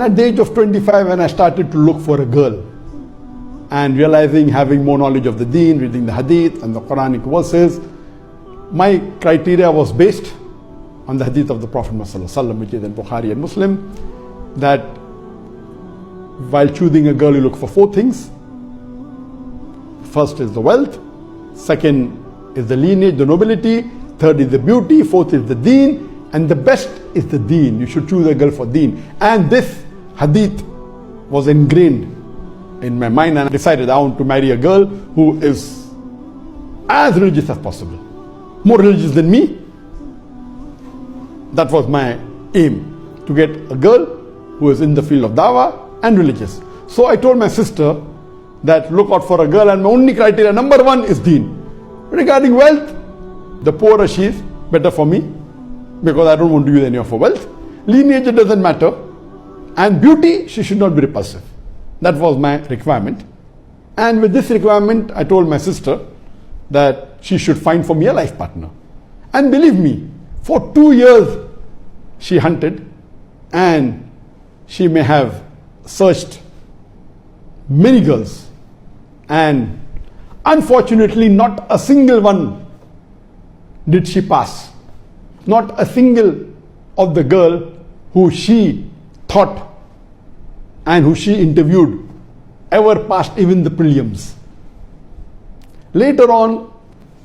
At the age of 25, when I started to look for a girl and realizing having more knowledge of the deen, reading the hadith and the Quranic verses, my criteria was based on the hadith of the Prophet ﷺ, which is in Bukhari and Muslim, that while choosing a girl you look for 4 things. First is the wealth, second is the lineage, the nobility, third is the beauty, fourth is the deen, and the best is the deen. You should choose a girl for deen. And this hadith was ingrained in my mind, and I decided I want to marry a girl who is as religious as possible, more religious than me. That was my aim, to get a girl who is in the field of dawah and religious. So I told my sister that look out for a girl, and my only criteria, number 1 is deen. Regarding wealth, the poorer she is, better for me, because I don't want to use any of her wealth. Lineage, it doesn't matter. And beauty, she should not be repulsive. That was my requirement. And with this requirement, I told my sister that she should find for me a life partner. And believe me, for 2 years she hunted, and she may have searched many girls, and unfortunately not a single one did she pass. Not a single of the girl who she thought and who she interviewed ever passed even the prelims. Later on,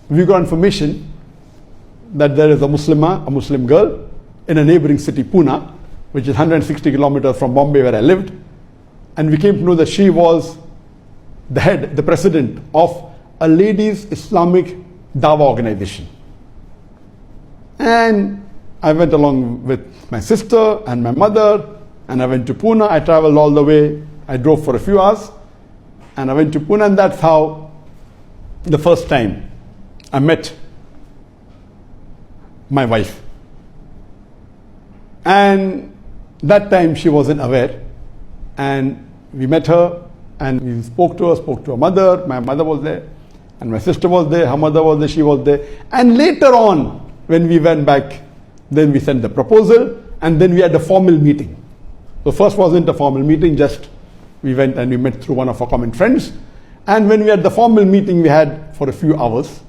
we got information that there is a Muslim girl in a neighboring city, Pune, which is 160 kilometers from Bombay where I lived. And we came to know that she was the head, the president of a ladies' Islamic Dawah organization. And I went along with my sister and my mother, and I went to Pune. I traveled all the way. I drove for a few hours, and I went to Pune, and that's how the first time I met my wife. And that time she wasn't aware, and we met her, and we spoke to her mother. My mother was there, and my sister was there, her mother was there, she was there. And later on, when we went back, then we sent the proposal, and then we had a formal meeting. So first wasn't a formal meeting, just we went and we met through one of our common friends. And when we had the formal meeting we had for a few hours,